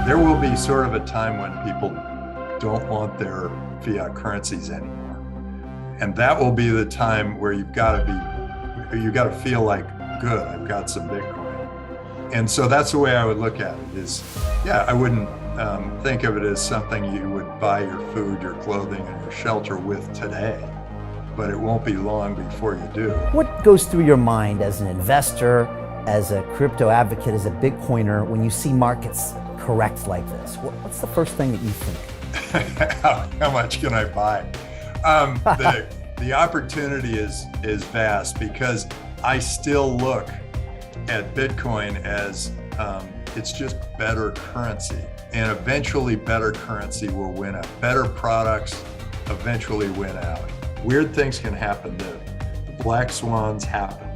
There will be sort of a time when people don't want their fiat currencies anymore. And that will be the time where you've got to feel like, good, I've got some Bitcoin. And so that's the way I would look at it is, yeah, I wouldn't think of it as something you would buy your food, your clothing, and your shelter with today, but it won't be long before you do. What goes through your mind as an investor, as a crypto advocate, as a Bitcoiner, when you see markets correct like this? What's the first thing that you think? How much can I buy? The opportunity is vast because I still look at Bitcoin as it's just better currency, and eventually better currency will win out. Better products eventually win out. Weird things can happen there. Black swans happen.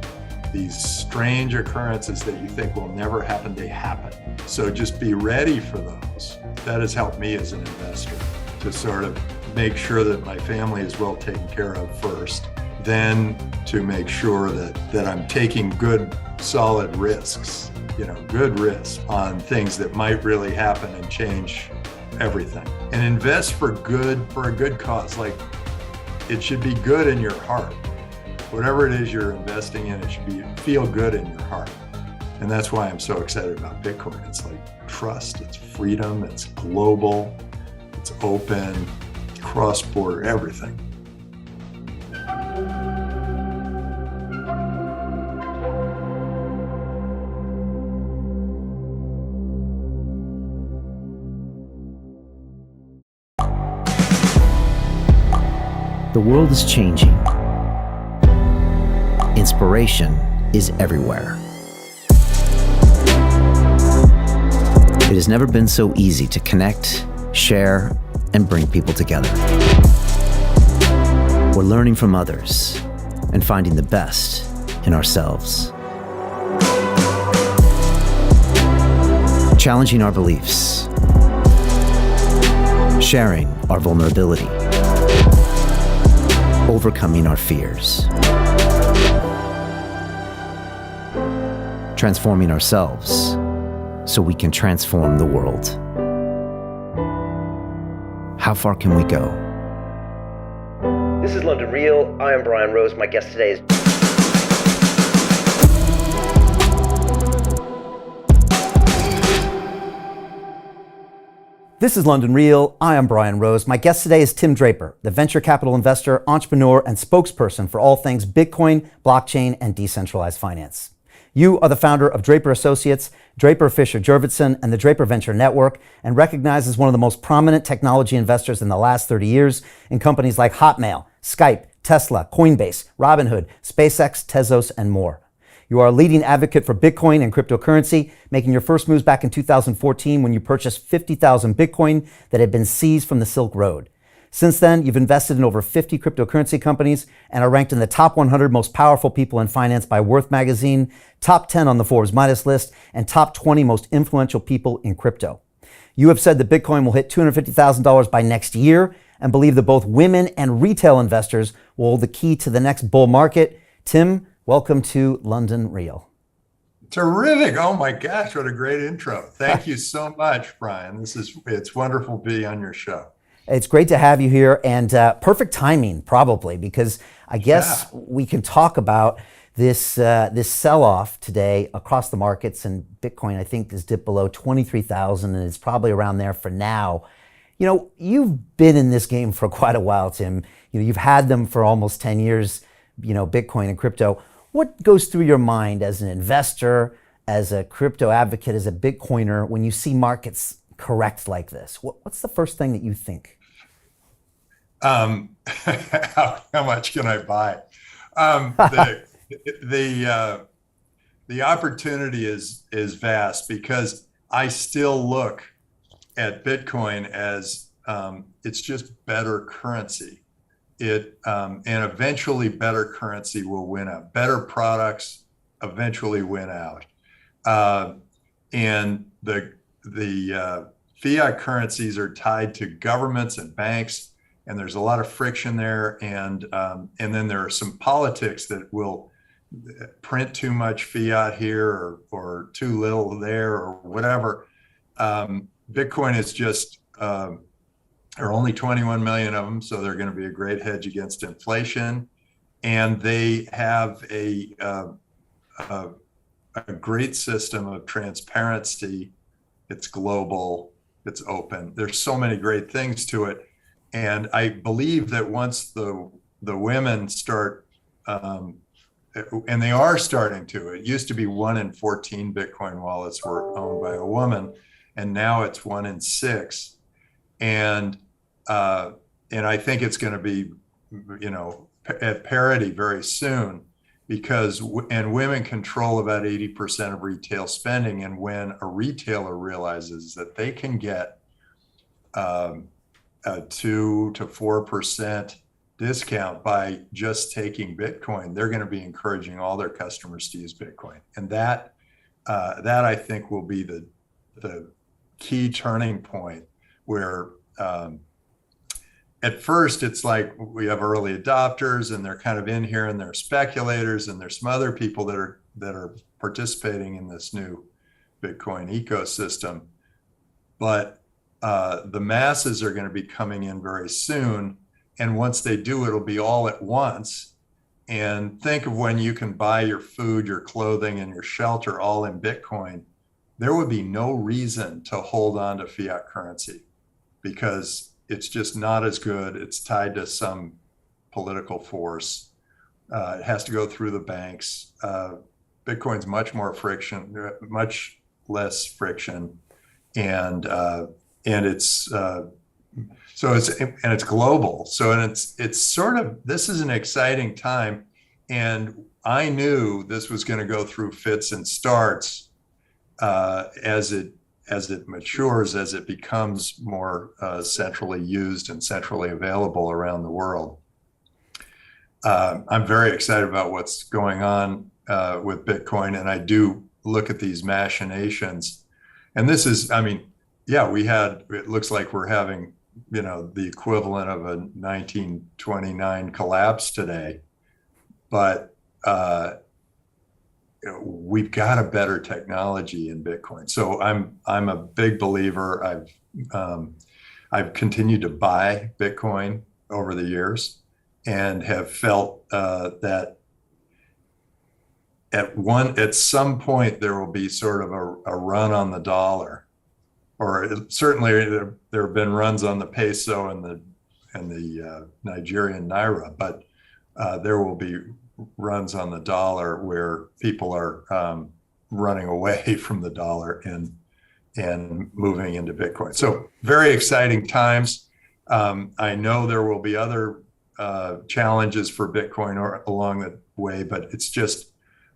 These strange occurrences that you think will never happen, they happen. So just be ready for those. That has helped me as an investor to sort of make sure that my family is well taken care of first, then to make sure that I'm taking good, solid risks, good risks on things that might really happen and change everything. And invest for a good cause. Like, it should be good in your heart. Whatever it is you're investing in, it should feel good in your heart. And that's why I'm so excited about Bitcoin. It's like trust, it's freedom, it's global, it's open, cross-border, everything. The world is changing. Inspiration is everywhere. It has never been so easy to connect, share, and bring people together. We're learning from others and finding the best in ourselves. Challenging our beliefs. Sharing our vulnerability. Overcoming our fears. Transforming ourselves so we can transform the world. How far can we go? This is London Real. I am Brian Rose. My guest today is... This is London Real. I am Brian Rose. My guest today is Tim Draper, the venture capital investor, entrepreneur, and spokesperson for all things Bitcoin, blockchain, and decentralized finance. You are the founder of Draper Associates, Draper Fisher Jurvetson, and the Draper Venture Network, and recognized as one of the most prominent technology investors in the last 30 years in companies like Hotmail, Skype, Tesla, Coinbase, Robinhood, SpaceX, Tezos, and more. You are a leading advocate for Bitcoin and cryptocurrency, making your first moves back in 2014 when you purchased 50,000 Bitcoin that had been seized from the Silk Road. Since then, you've invested in over 50 cryptocurrency companies and are ranked in the top 100 most powerful people in finance by Worth magazine, top 10 on the Forbes Midas list, and top 20 most influential people in crypto. You have said that Bitcoin will hit $250,000 by next year and believe that both women and retail investors will hold the key to the next bull market. Tim, welcome to London Real. Terrific. Oh my gosh, what a great intro. Thank you so much, Brian. It's wonderful to be on your show. It's great to have you here, and perfect timing probably, because I guess we can talk about this sell-off today across the markets, and Bitcoin I think has dipped below 23,000 and it's probably around there for now. You've been in this game for quite a while, Tim. You've had them for almost 10 years, Bitcoin and crypto. What goes through your mind as an investor, as a crypto advocate, as a Bitcoiner, when you see markets correct like this? What's the first thing that you think? How much can I buy? The opportunity is vast because I still look at Bitcoin as it's just better currency. And eventually better currency will win out. Better products eventually win out. And the fiat currencies are tied to governments and banks, and there's a lot of friction there. And then there are some politics that will print too much fiat here or too little there or whatever. Bitcoin is just, there are only 21 million of them, so they're going to be a great hedge against inflation. And they have a great system of transparency. It's global, it's open. There's so many great things to it. And I believe that once the women start, and they are starting to, it used to be 1 in 14 Bitcoin wallets were owned by a woman, and now it's 1 in 6. And I think it's going to be, at parity very soon, because women control about 80% of retail spending. And when a retailer realizes that they can get a 2 to 4% discount by just taking Bitcoin, they're going to be encouraging all their customers to use Bitcoin. And that I think will be the key turning point, where at first it's like we have early adopters and they're kind of in here, and they're speculators, and there's some other people that are participating in this new Bitcoin ecosystem. But the masses are going to be coming in very soon. And once they do, it'll be all at once. And think of when you can buy your food, your clothing, and your shelter all in Bitcoin. There would be no reason to hold on to fiat currency, because it's just not as good. It's tied to some political force. It has to go through the banks. Bitcoin's much less friction, and it's it's global. So, and it's sort of, this is an exciting time, and I knew this was going to go through fits and starts as it matures, as it becomes more centrally used and centrally available around the world. I'm very excited about what's going on with Bitcoin, and I do look at these machinations. And this is, it looks like we're having, the equivalent of a 1929 collapse today, but we've got a better technology in Bitcoin. So I'm a big believer. I've continued to buy Bitcoin over the years, and have felt that at some point there will be sort of a run on the dollar, or certainly there have been runs on the peso and the Nigerian naira, but there will be runs on the dollar where people are running away from the dollar and moving into Bitcoin. So very exciting times. I know there will be other challenges for Bitcoin along the way, but it's just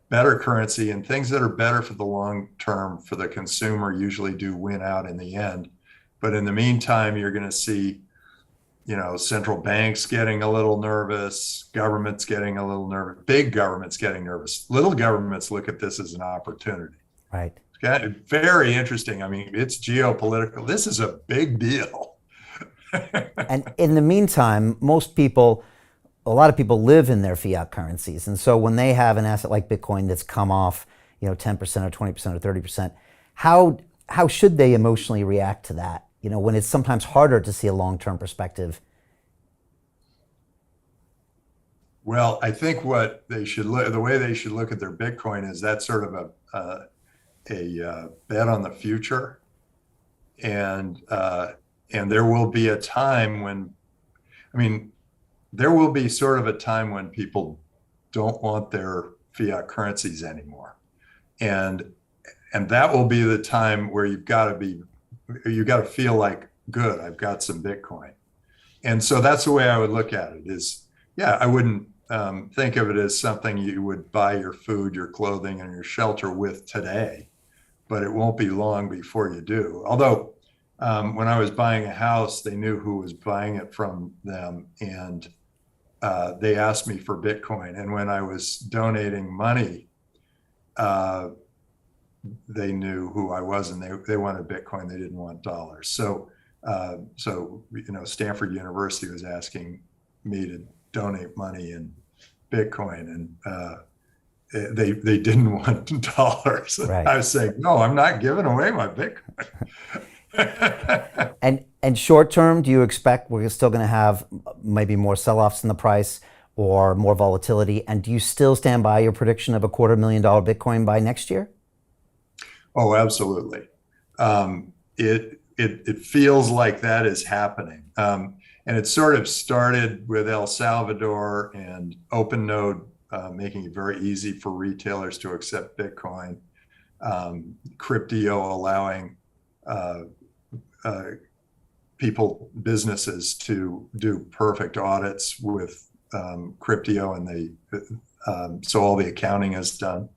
better currency, and things that are better for the long term for the consumer usually do win out in the end. But in the meantime, you're going to see, central banks getting a little nervous, governments getting a little nervous, big governments getting nervous. Little governments look at this as an opportunity. Right. It's very interesting. I mean, it's geopolitical. This is a big deal. And in the meantime, a lot of people live in their fiat currencies. And so when they have an asset like Bitcoin that's come off, 10% or 20% or 30%, how should they emotionally react to that? When it's sometimes harder to see a long-term perspective. Well, I think what they should the way they should look at their Bitcoin is that's sort of a bet on the future. And there will be a time when, there will be sort of a time when people don't want their fiat currencies anymore. And that will be the time where you've got to feel like, good, I've got some Bitcoin. And so that's the way I would look at it is, I wouldn't think of it as something you would buy your food, your clothing, and your shelter with today, but it won't be long before you do. Although when I was buying a house, they knew who was buying it from them, and they asked me for Bitcoin. And when I was donating money, they knew who I was, and they wanted Bitcoin. They didn't want dollars. So Stanford University was asking me to donate money in Bitcoin, and they didn't want dollars. Right. I was saying, no, I'm not giving away my Bitcoin. And short term, do you expect we're still going to have maybe more sell-offs in the price or more volatility? And do you still stand by your prediction of $250,000 Bitcoin by next year? Oh, absolutely. It feels like that is happening. And it sort of started with El Salvador and OpenNode making it very easy for retailers to accept Bitcoin, Cryptio allowing businesses to do perfect audits with Cryptio, and so all the accounting is done.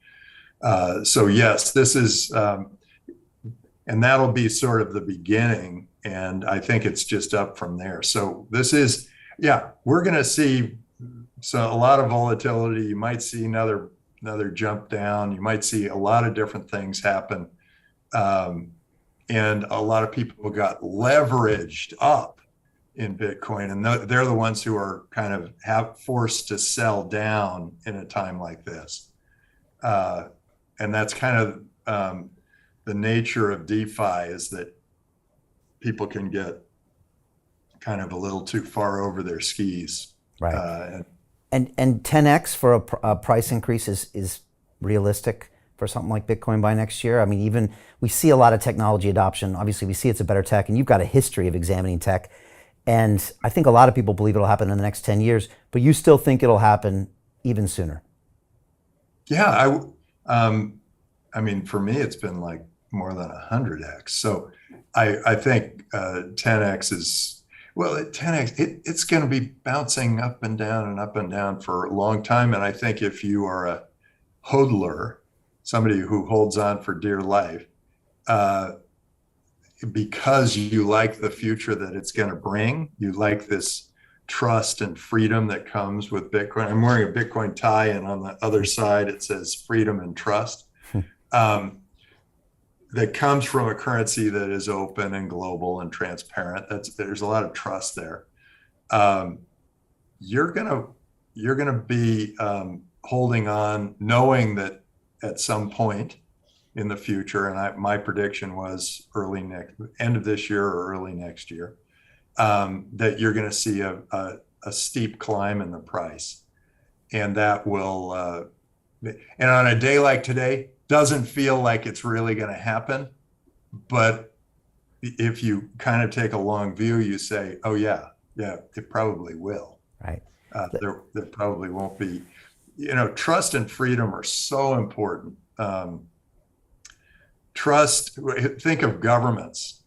So yes, this is, and that'll be sort of the beginning. And I think it's just up from there. So this is, yeah, we're going to see a lot of volatility. You might see another jump down. You might see a lot of different things happen. And a lot of people got leveraged up in Bitcoin, and they're the ones who are kind of forced to sell down in a time like this. And that's kind of the nature of DeFi, is that people can get kind of a little too far over their skis. Right. And 10x for a price increase is realistic for something like Bitcoin by next year? I mean, even we see a lot of technology adoption. Obviously, we see it's a better tech, and you've got a history of examining tech. And I think a lot of people believe it'll happen in the next 10 years, but you still think it'll happen even sooner. Yeah, I mean, for me, it's been like more than 100x. So I think 10x is, well, at 10x, it's going to be bouncing up and down for a long time. And I think if you are a hodler, somebody who holds on for dear life, because you like the future that it's going to bring, you like this trust and freedom that comes with Bitcoin. I'm wearing a Bitcoin tie, and on the other side it says freedom and trust. That comes from a currency that is open and global and transparent. There's a lot of trust there. You're gonna be holding on, knowing that at some point in the future, and my prediction was end of this year or early next year, that you're going to see a steep climb in the price, and that will, and on a day like today, doesn't feel like it's really going to happen. But if you kind of take a long view, you say, oh yeah, it probably will. Right. There probably won't be, trust and freedom are so important. Trust, think of governments.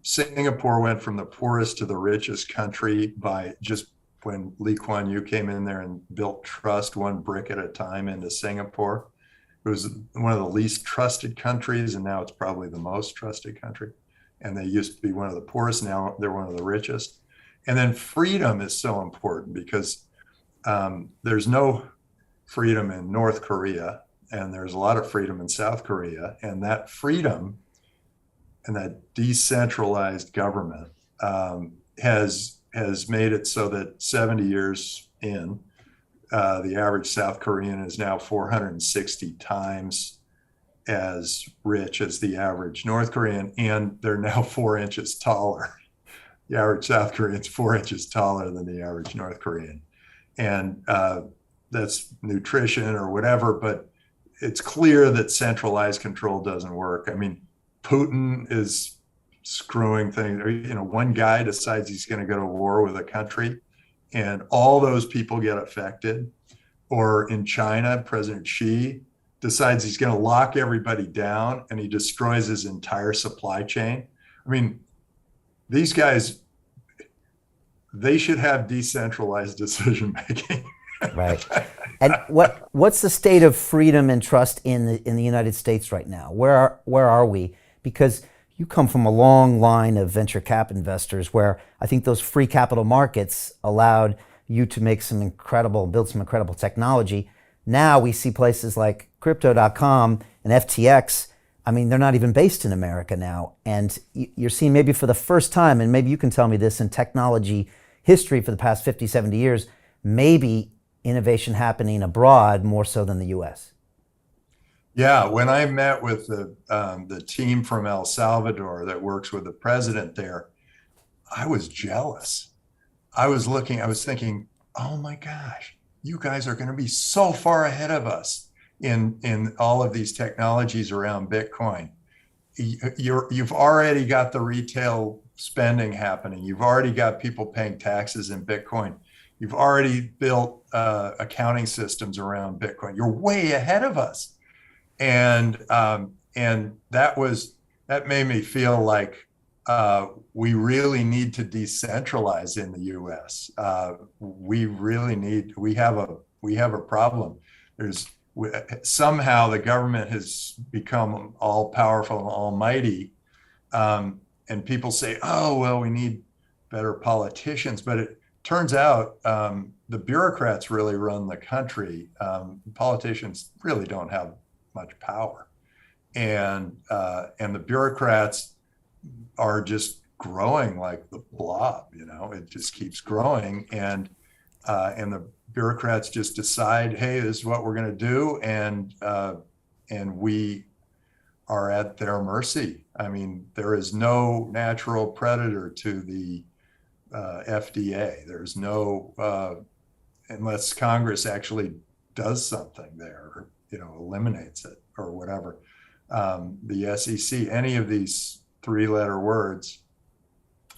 Singapore went from the poorest to the richest country by just when Lee Kuan Yew came in there and built trust one brick at a time into Singapore. It was one of the least trusted countries, and now it's probably the most trusted country. And they used to be one of the poorest, now they're one of the richest. And then freedom is so important because there's no freedom in North Korea, and there's a lot of freedom in South Korea. And that freedom and that decentralized government has made it so that 70 years in, the average South Korean is now 460 times as rich as the average North Korean, and they're now 4 inches taller. The average South Korean's 4 inches taller than the average North Korean. And that's nutrition or whatever, but it's clear that centralized control doesn't work. I mean, Putin is screwing things. One guy decides he's going to go to war with a country, and all those people get affected. Or in China, President Xi decides he's going to lock everybody down, and he destroys his entire supply chain. I mean, these guys, they should have decentralized decision making. Right. And what's the state of freedom and trust in the United States right now? Where are we? Because you come from a long line of venture cap investors where I think those free capital markets allowed you to build some incredible technology. Now we see places like crypto.com and FTX. I mean, they're not even based in America now. And you're seeing, maybe for the first time, and maybe you can tell me this, in technology history for the past 50, 70 years, maybe innovation happening abroad more so than the US. Yeah, when I met with the team from El Salvador that works with the president there, I was jealous. I was thinking, oh my gosh, you guys are going to be so far ahead of us in all of these technologies around Bitcoin. You've already got the retail spending happening. You've already got people paying taxes in Bitcoin. You've already built accounting systems around Bitcoin. You're way ahead of us, and that made me feel like we really need to decentralize in the U.S. We have a problem. There's Somehow the government has become all powerful and almighty, and people say, "Oh, well, we need better politicians," but it turns out the bureaucrats really run the country. Politicians really don't have much power, and the bureaucrats are just growing like the blob. It just keeps growing, and the bureaucrats just decide, hey, this is what we're going to do, and we are at their mercy. I mean, there is no natural predator to the FDA. There's no unless Congress actually does something there, or, eliminates it or whatever. The SEC, any of these three-letter words,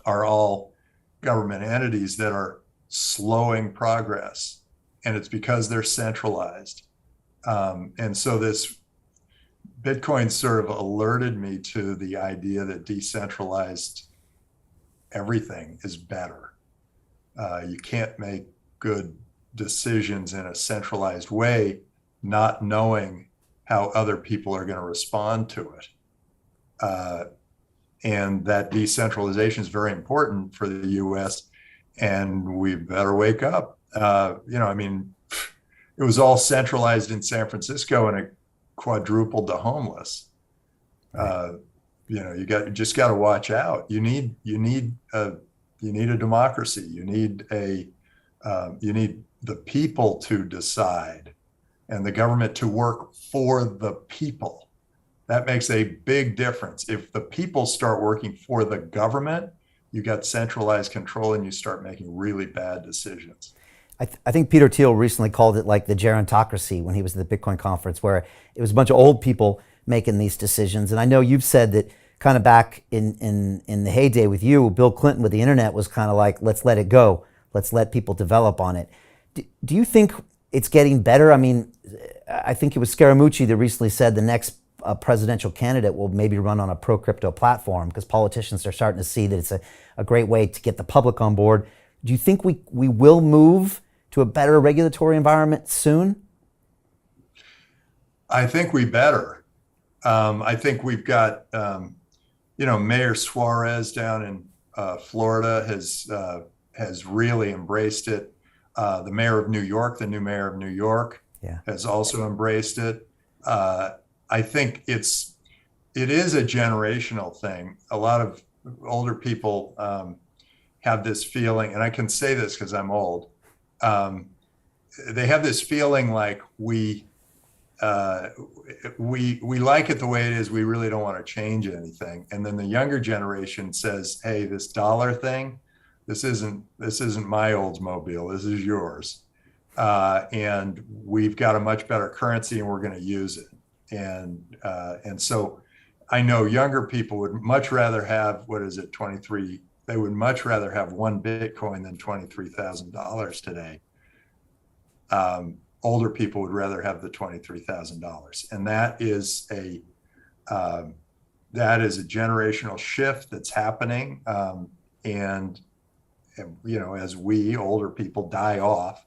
are all government entities that are slowing progress, and it's because they're centralized. And so this Bitcoin sort of alerted me to the idea that decentralized everything is better. You can't make good decisions in a centralized way, not knowing how other people are going to respond to it. And that decentralization is very important for the US, and we better wake up. I mean, it was all centralized in San Francisco, and it quadrupled the homeless. You just got to watch out. You need a democracy. You need the people to decide, and the government to work for the people. That makes a big difference. If the people start working for the government, you got centralized control, and you start making really bad decisions. I think Peter Thiel recently called it like the gerontocracy when he was at the Bitcoin conference, where it was a bunch of old people making these decisions. And I know you've said that kind of back in the heyday with you, Bill Clinton with the internet was kind of like, let's let it go. Let's let people develop on it. Do you think it's getting better? I mean, I think it was Scaramucci that recently said the next presidential candidate will maybe run on a pro-crypto platform, because politicians are starting to see that it's a great way to get the public on board. Do you think we will move to a better regulatory environment soon? I think we better. I think we've got, Mayor Suarez down in Florida has really embraced it. The mayor of New York, the new mayor of New York, has also embraced it. I think it is a generational thing. A lot of older people have this feeling, and I can say this because I'm old. They have this feeling like we like it the way it is. We really don't want to change anything. And then the younger generation says, "Hey, this dollar thing, this isn't my Oldsmobile. This is yours, and we've got a much better currency, and we're going to use it." And so I know younger people would much rather have, 23? They would much rather have one Bitcoin than $23,000 today. Older people would rather have the $23,000, and that is a generational shift that's happening. And as we older people die off,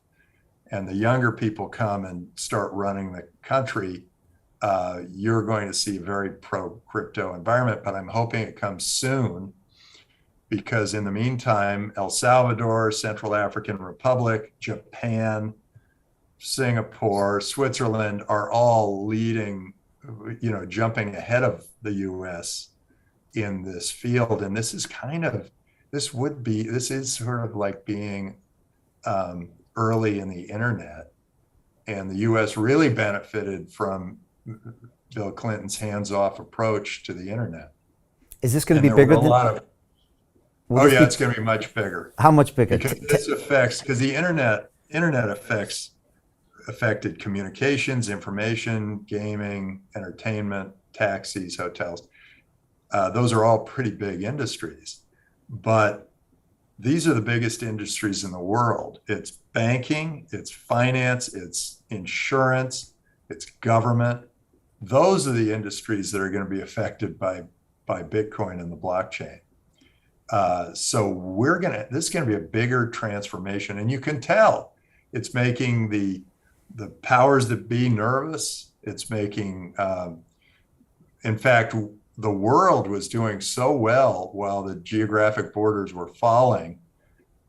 and the younger people come and start running the country, you're going to see a very pro-crypto environment. But I'm hoping it comes soon, because in the meantime, El Salvador, Central African Republic, Japan, Singapore, Switzerland are all leading, jumping ahead of the US in this field. And this is sort of like being early in the internet. And the US really benefited from Bill Clinton's hands-off approach to the internet. Is this going to And be there bigger were a than? lot of, Will oh this yeah, be- it's going to be much bigger how much bigger? because the internet affected communications, information, gaming, entertainment, taxis, hotels. Those are all pretty big industries, but these are the biggest industries in the world. It's banking, it's finance, it's insurance, it's government. Those are the industries that are going to be affected by Bitcoin and the blockchain. So this is going to be a bigger transformation, and you can tell it's making the powers that be nervous. It's making, in fact, the world was doing so well while the geographic borders were falling,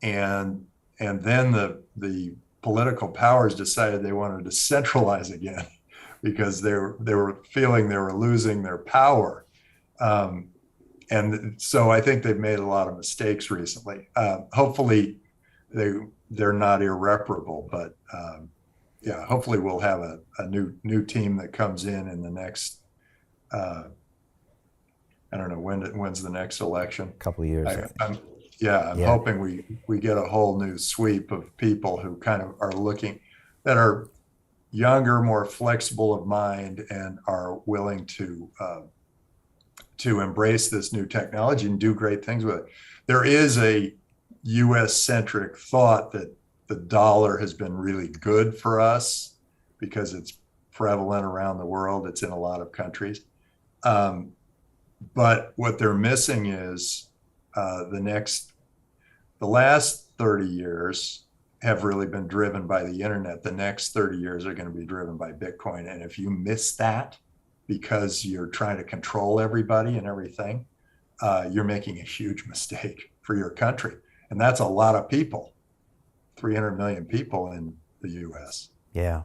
and then the political powers decided they wanted to centralize again because they were feeling they were losing their power. And so I think they've made a lot of mistakes recently. Hopefully they're not irreparable, but yeah, hopefully we'll have a new team that comes in the next, I don't know, when's the next election? Couple of years. I'm hoping we get a whole new sweep of people who kind of are looking, that are younger, more flexible of mind, and are willing to embrace this new technology and do great things with it. There is a U.S.-centric thought that the dollar has been really good for us because it's prevalent around the world. It's in a lot of countries. But what they're missing is the last 30 years have really been driven by the internet. The next 30 years are going to be driven by Bitcoin. And if you miss that because you're trying to control everybody and everything, you're making a huge mistake for your country. And that's a lot of people, 300 million people in the US. Yeah.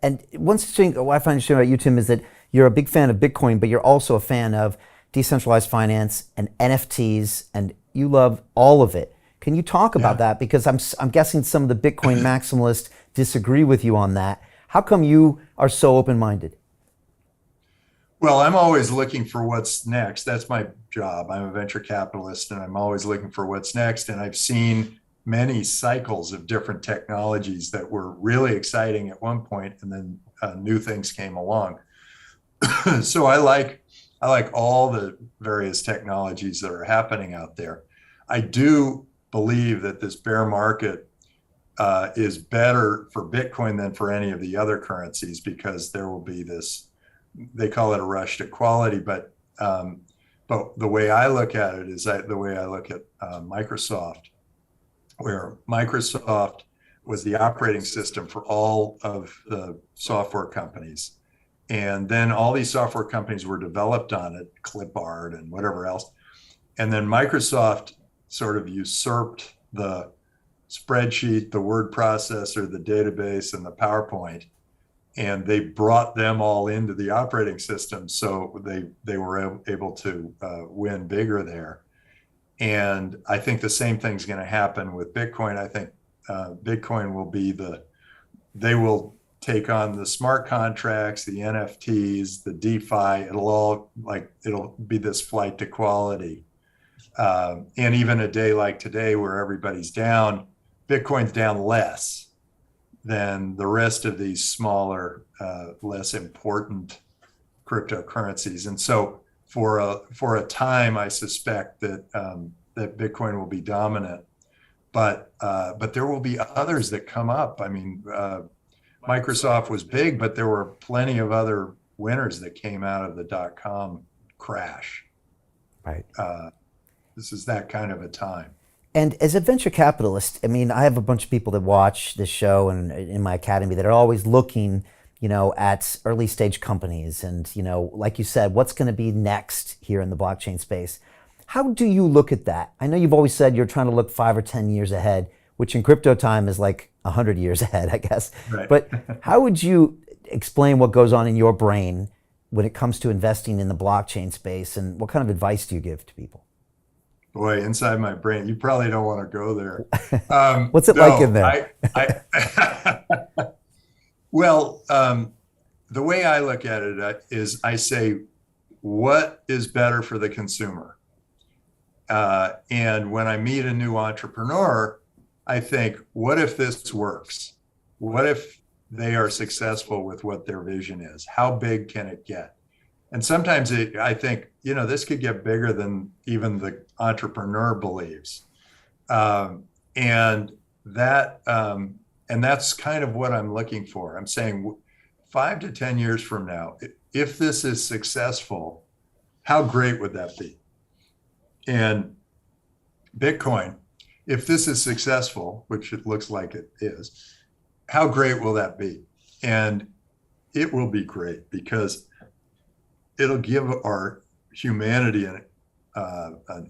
And one thing I find interesting about you, Tim, is that you're a big fan of Bitcoin, but you're also a fan of decentralized finance and NFTs, and you love all of it. Can you talk about that? Because I'm guessing some of the Bitcoin maximalists disagree with you on that. How come you are so open-minded? Well, I'm always looking for what's next. That's my job. I'm a venture capitalist, and I'm always looking for what's next. And I've seen many cycles of different technologies that were really exciting at one point, and then new things came along. So I like all the various technologies that are happening out there. I do believe that this bear market is better for Bitcoin than for any of the other currencies, because there will be this, they call it a rush to quality, but the way I look at it is the way I look at Microsoft, where Microsoft was the operating system for all of the software companies. And then all these software companies were developed on it, clipart and whatever else. And then Microsoft sort of usurped the spreadsheet, the word processor, the database, and the PowerPoint. And they brought them all into the operating system. So they were able to win bigger there. And I think the same thing's going to happen with Bitcoin. I think Bitcoin will be they will take on the smart contracts, the NFTs, the DeFi. It'll be this flight to quality. And even a day like today, where everybody's down, Bitcoin's down less than the rest of these smaller, less important cryptocurrencies. And so for a time, I suspect that that Bitcoin will be dominant, but there will be others that come up. I mean, Microsoft was big, but there were plenty of other winners that came out of the .com crash. Right. This is that kind of a time. And as a venture capitalist, I mean, I have a bunch of people that watch this show and in my academy that are always looking, at early stage companies and, like you said, what's going to be next here in the blockchain space. How do you look at that? I know you've always said you're trying to look 5 or 10 years ahead, which in crypto time is like 100 years ahead, I guess. Right. But how would you explain what goes on in your brain when it comes to investing in the blockchain space, and what kind of advice do you give to people? Boy, inside my brain, you probably don't want to go there. What's it like in there? Well, the way I look at it is I say, what is better for the consumer? And when I meet a new entrepreneur, I think, what if this works? What if they are successful with what their vision is? How big can it get? And sometimes I think, this could get bigger than even the entrepreneur believes. And that's kind of what I'm looking for. I'm saying 5 to 10 years from now, if this is successful, how great would that be? And Bitcoin, if this is successful, which it looks like it is, how great will that be? And it will be great because it'll give our humanity an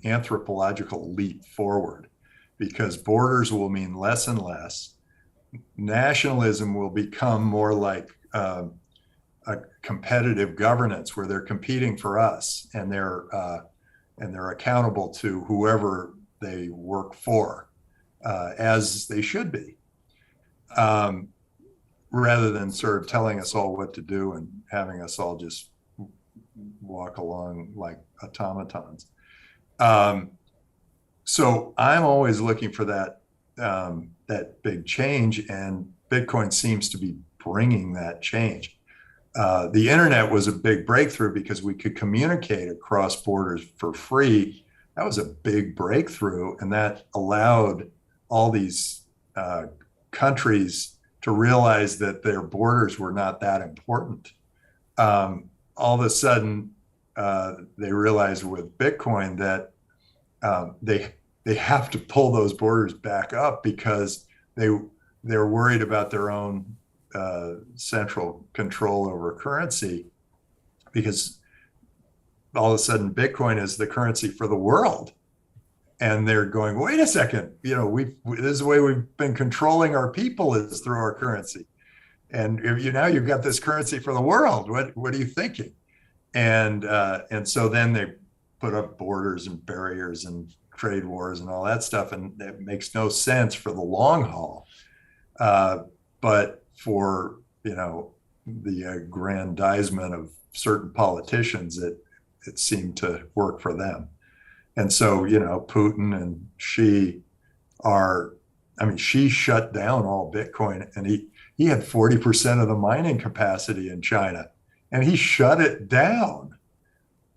anthropological leap forward, because borders will mean less and less. Nationalism will become more like a competitive governance where they're competing for us, and they're accountable to whoever they work for, as they should be, rather than sort of telling us all what to do and having us all just walk along like automatons. So I'm always looking for that big change, and Bitcoin seems to be bringing that change. The internet was a big breakthrough because we could communicate across borders for free. That was a big breakthrough, and that allowed all these countries to realize that their borders were not that important. All of a sudden, they realized with Bitcoin that they have to pull those borders back up because they're worried about their own central control over currency, because all of a sudden Bitcoin is the currency for the world, and they're going, wait a second, this is the way we've been controlling our people, is through our currency, and now you've got this currency for the world. What are you thinking? And so then they put up borders and barriers and trade wars and all that stuff, and it makes no sense for the long haul. But for the aggrandizement of certain politicians, it seemed to work for them. And so Putin and Xi Xi shut down all Bitcoin, and he had 40% of the mining capacity in China, and he shut it down.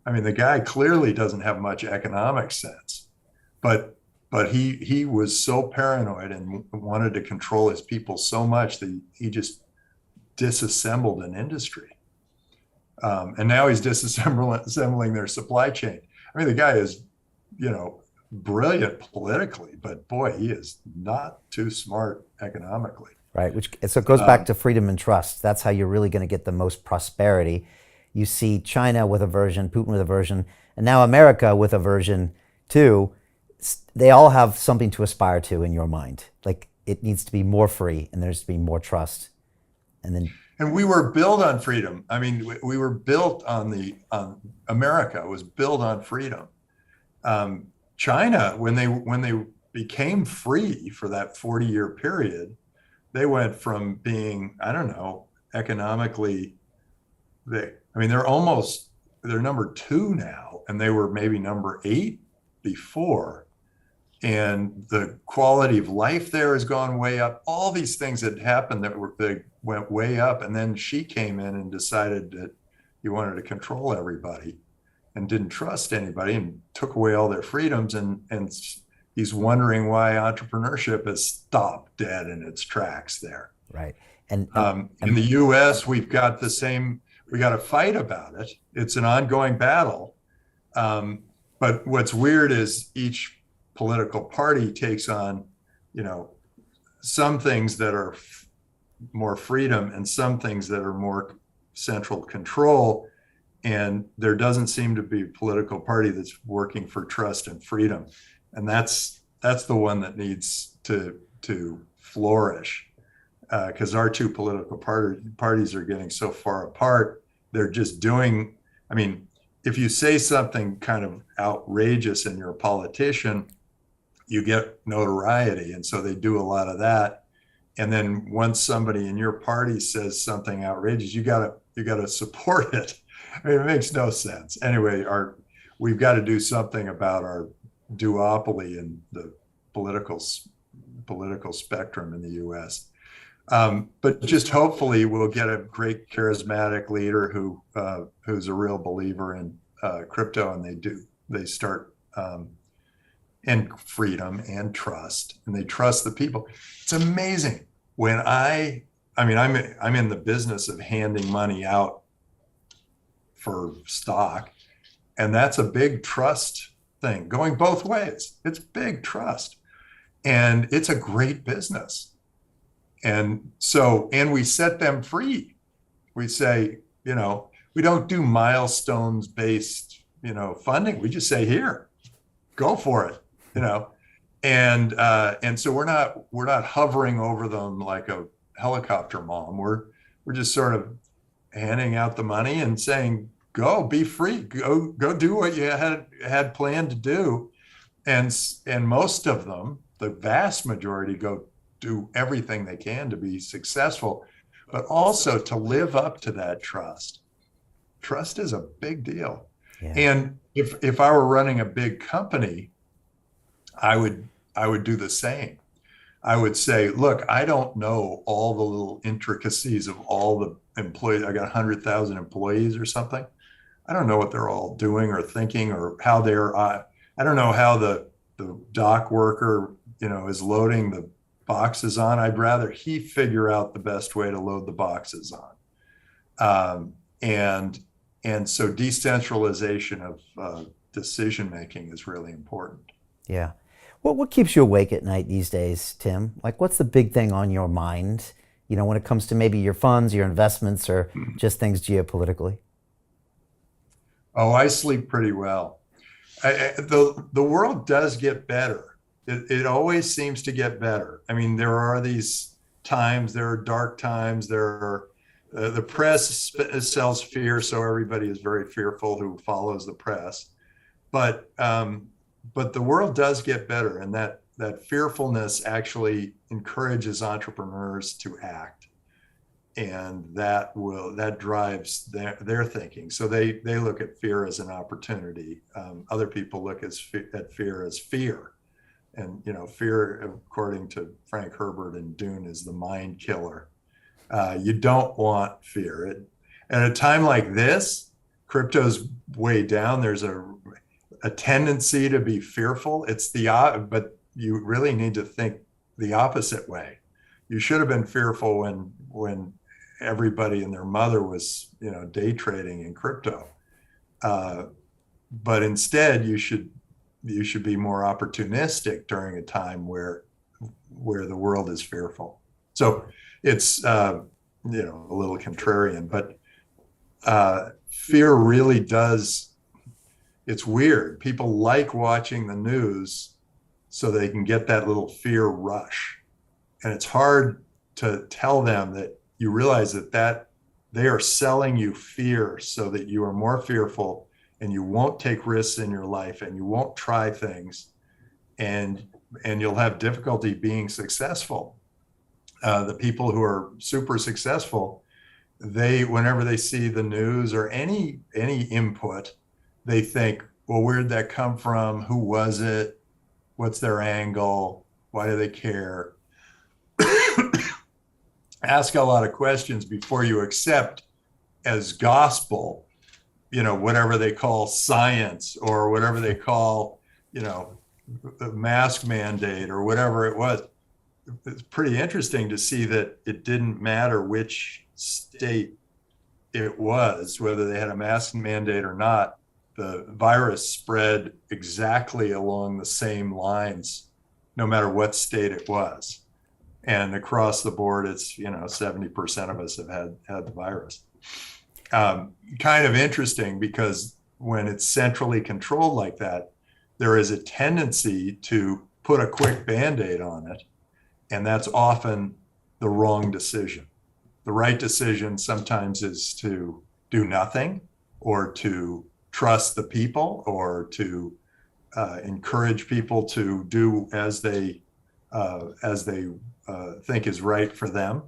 The guy clearly doesn't have much economic sense, but he was so paranoid and wanted to control his people so much that he just disassembled an industry. And now he's disassembling their supply chain. The guy is, brilliant politically, but boy, he is not too smart economically. Right, so it goes back to freedom and trust. That's how you're really going to get the most prosperity. You see China with a version, Putin with a version, and now America with a version too. They all have something to aspire to in your mind. Like, it needs to be more free, and there's to be more trust. And we were built on freedom. We were built on America was built on freedom. China, when they became free for that 40-year period, they went from being, economically, they're number 2 now, and they were maybe number 8 before. And the quality of life there has gone way up. All these things that happened they went way up. And then Xi came in and decided that he wanted to control everybody and didn't trust anybody, and took away all their freedoms. And he's wondering why entrepreneurship has stopped dead in its tracks there. Right. In the US, we got to fight about it. It's an ongoing battle. But what's weird is each political party takes on, some things that are more freedom and some things that are more central control. And there doesn't seem to be a political party that's working for trust and freedom. And that's the one that needs to flourish, because our two political parties are getting so far apart. They're just doing, if you say something kind of outrageous and you're a politician, you get notoriety. And so they do a lot of that. And then once somebody in your party says something outrageous, you got to support it. I mean, it makes no sense. Anyway, we've got to do something about our duopoly in the political spectrum in the U.S. But just hopefully we'll get a great charismatic leader who's a real believer in crypto, and they start and freedom and trust, and they trust the people. It's amazing when I'm in the business of handing money out for stock, and that's a big trust thing going both ways. It's big trust, and it's a great business. And we set them free. We say, we don't do milestones based, funding. We just say, here, go for it, and so we're not hovering over them like a helicopter mom. We're just sort of handing out the money and saying, go, be free, go do what you had planned to do. And most of them, the vast majority, go do everything they can to be successful, but also to live up to that trust. Trust is a big deal. Yeah. And if I were running a big company, I would do the same. I would say, look, I don't know all the little intricacies of all the employees. I got 100,000 employees or something. I don't know what they're all doing or thinking, or how I don't know how the dock worker, is loading the boxes on. I'd rather he figure out the best way to load the boxes on. And so decentralization of decision making is really important. Yeah. What keeps you awake at night these days, Tim? Like, what's the big thing on your mind, when it comes to maybe your funds, your investments, or just things geopolitically? Oh, I sleep pretty well. The world does get better. It always seems to get better. I mean, there are these times, there are dark times, the press sells fear, so everybody is very fearful who follows the press. But the world does get better, and that fearfulness actually encourages entrepreneurs to act, and that drives their thinking. So they look at fear as an opportunity. Other people look at fear as fear, and fear, according to Frank Herbert in Dune, is the mind killer. You don't want fear. At a time like this, crypto's way down. There's a tendency to be fearful. But you really need to think the opposite way. You should have been fearful when everybody and their mother was, day trading in crypto. But instead, you should be more opportunistic during a time where the world is fearful. So it's a little contrarian, but fear really does. It's weird. People like watching the news so they can get that little fear rush. And it's hard to tell them that you realize that they are selling you fear so that you are more fearful, and you won't take risks in your life, and you won't try things, and you'll have difficulty being successful. The people who are super successful, whenever they see the news or any input, they think, well, where did that come from? Who was it? What's their angle? Why do they care? Ask a lot of questions before you accept as gospel, whatever they call science, or whatever they call, the mask mandate, or whatever it was. It's pretty interesting to see that it didn't matter which state it was, whether they had a mask mandate or not. The virus spread exactly along the same lines, no matter what state it was. And across the board, it's, 70% of us have had the virus. Kind of interesting, because when it's centrally controlled like that, there is a tendency to put a quick Band-Aid on it. And that's often the wrong decision. The right decision sometimes is to do nothing, or to trust the people, or to encourage people to do as they think is right for them.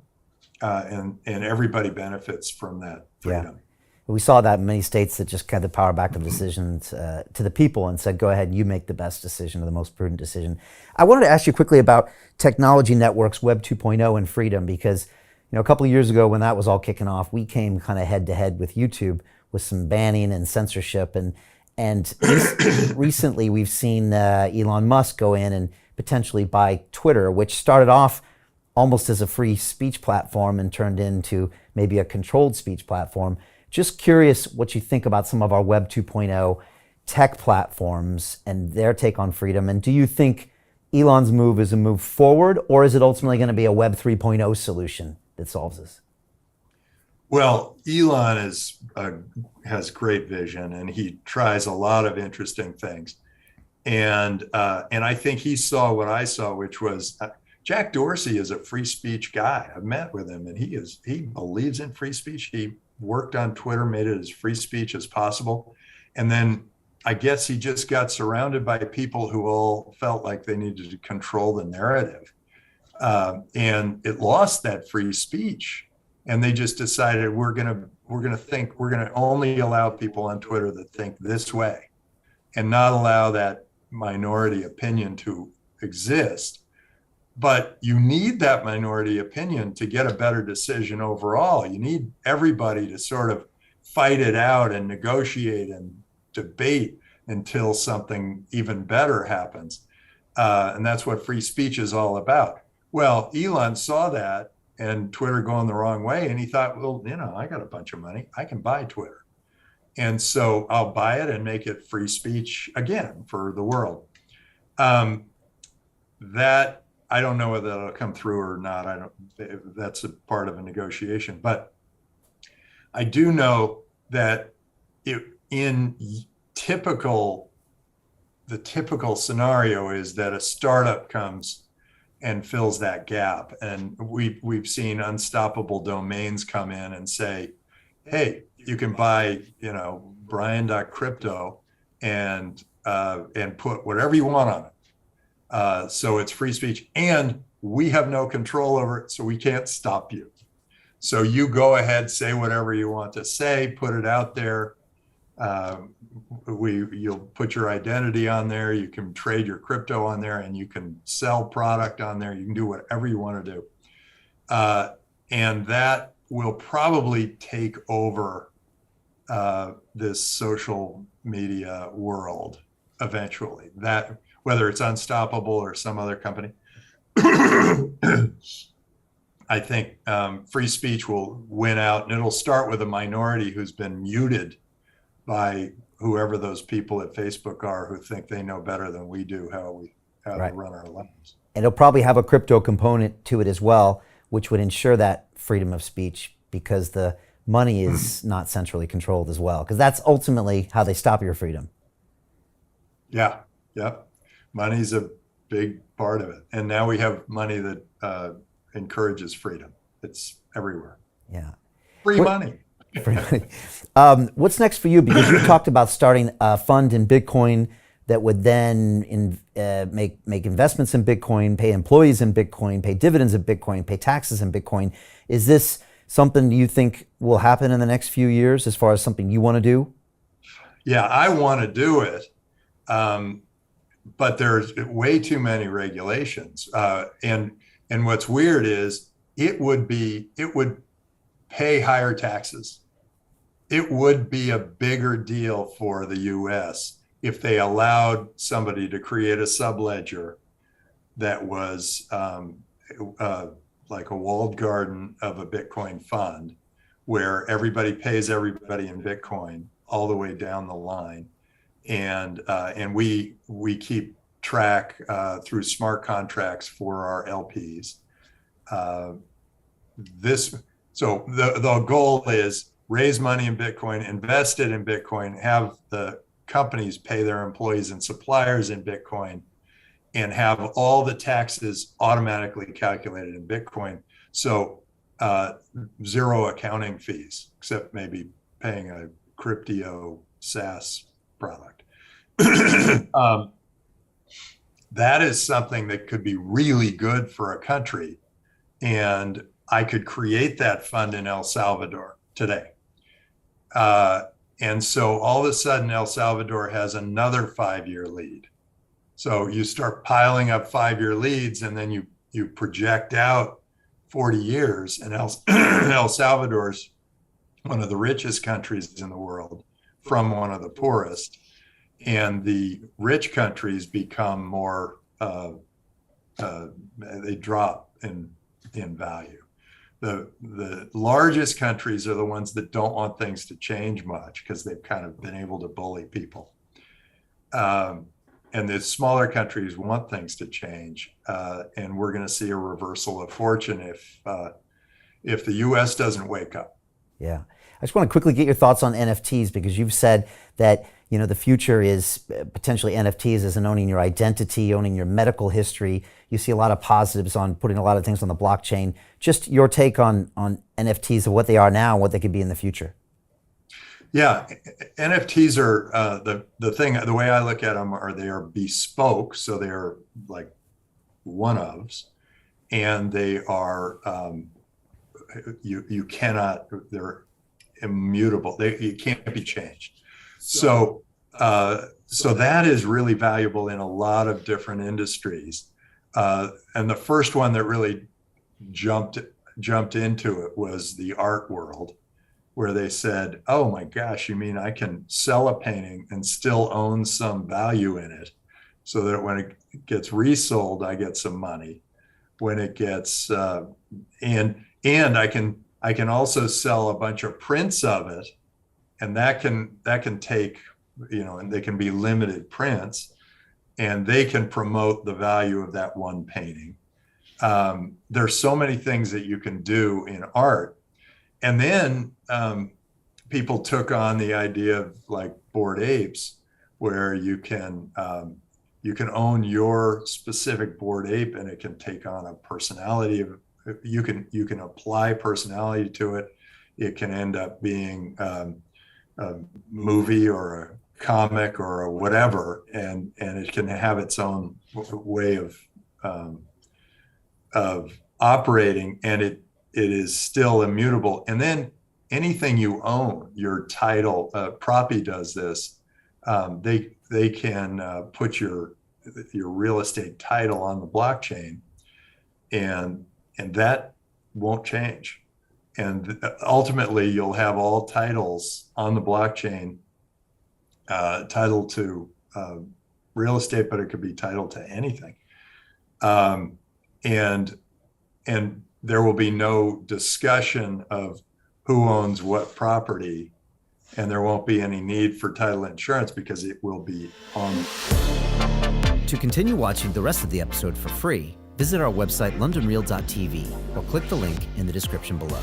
and everybody benefits from that Yeah. freedom. We saw that in many states that just had the power back of decisions to the people and said, go ahead, you make the best decision or the most prudent decision. I wanted to ask you quickly about technology networks, Web 2.0 and freedom, because a couple of years ago when that was all kicking off, we came kind of head to head with YouTube with some banning and censorship. And recently we've seen Elon Musk go in and potentially buy Twitter, which started off almost as a free speech platform and turned into maybe a controlled speech platform. Just curious what you think about some of our Web 2.0 tech platforms and their take on freedom. And do you think Elon's move is a move forward, or is it ultimately going to be a Web 3.0 solution that solves this? Well, Elon has great vision, and he tries a lot of interesting things. And I think he saw what I saw, which was Jack Dorsey is a free speech guy. I've met with him, and he believes in free speech. He worked on Twitter, made it as free speech as possible. And then I guess he just got surrounded by people who all felt like they needed to control the narrative. And it lost that free speech. And they just decided we're going to only allow people on Twitter that think this way and not allow that minority opinion to exist. But you need that minority opinion to get a better decision overall. You need everybody to sort of fight it out and negotiate and debate until something even better happens. And that's what free speech is all about. Well, Elon saw that and Twitter going the wrong way, and he thought, well, I got a bunch of money. I can buy Twitter. And so I'll buy it and make it free speech again for the world. That I don't know whether that'll come through or not. That's a part of a negotiation, but I do know that the typical scenario is that a startup comes and fills that gap. And we've seen unstoppable domains come in and say, hey, you can buy, Brian.crypto and put whatever you want on it. So it's free speech, and we have no control over it, so we can't stop you. So you go ahead, say whatever you want to say, put it out there. You'll put your identity on there. You can trade your crypto on there, and you can sell product on there. You can do whatever you want to do. And that will probably take over this social media world eventually. That, whether it's Unstoppable or some other company, I think free speech will win out, and it'll start with a minority who's been muted by whoever those people at Facebook are who think they know better than we do how Right. to run our lives. And it'll probably have a crypto component to it as well, which would ensure that freedom of speech because the money is not centrally controlled as well, because that's ultimately how they stop your freedom. Yeah, yep. Money's a big part of it. And now we have money that encourages freedom. It's everywhere. Yeah. Free money. What's next for you? Because you talked about starting a fund in Bitcoin that would then make investments in Bitcoin, pay employees in Bitcoin, pay dividends in Bitcoin, pay taxes in Bitcoin. Is this something you think will happen in the next few years as far as something you want to do? Yeah, I want to do it. But there's way too many regulations. And what's weird is it would pay higher taxes. It would be a bigger deal for the US if they allowed somebody to create a subledger that was like a walled garden of a Bitcoin fund where everybody pays everybody in Bitcoin all the way down the line. And we keep track through smart contracts for our LPs. So the goal is raise money in Bitcoin, invest it in Bitcoin, have the companies pay their employees and suppliers in Bitcoin, and have all the taxes automatically calculated in Bitcoin. So zero accounting fees, except maybe paying a crypto SaaS product. That is something that could be really good for a country. And I could create that fund in El Salvador today. And so all of a sudden, El Salvador has another 5-year lead. So you start piling up 5-year leads, and then you project out 40 years, and El Salvador's one of the richest countries in the world from one of the poorest. And the rich countries become more, they drop in value. The largest countries are the ones that don't want things to change much because they've kind of been able to bully people. And the smaller countries want things to change. And we're going to see a reversal of fortune if the US doesn't wake up. Yeah. I just want to quickly get your thoughts on NFTs, because you've said that the future is potentially NFTs as in owning your identity, owning your medical history. You see a lot of positives on putting a lot of things on the blockchain. Just your take on NFTs and what they are now and what they could be in the future. Yeah, NFTs are the way I look at them they are bespoke, so they are like one-ofs, and they are you cannot, they're immutable. You can't be changed. So that is really valuable in a lot of different industries. And the first one that really jumped into it was the art world, where they said, oh my gosh, you mean I can sell a painting and still own some value in it, so that when it gets resold, I get some money. When it gets and I can also sell a bunch of prints of it, and that can take, and they can be limited prints, and they can promote the value of that one painting. There's so many things that you can do in art. And then people took on the idea of like Bored Apes, where you can own your specific Bored Ape, and it can take on a personality. You can apply personality to it. It can end up being a movie or a comic or a whatever, and it can have its own way of operating, and it is still immutable. And then anything you own, your title, Proppy does this. They can put your real estate title on the blockchain, and that won't change. And ultimately, you'll have all titles on the blockchain, title to real estate, but it could be titled to anything. And there will be no discussion of who owns what property, and there won't be any need for title insurance because it will be on. To continue watching the rest of the episode for free, visit our website londonreal.tv or click the link in the description below.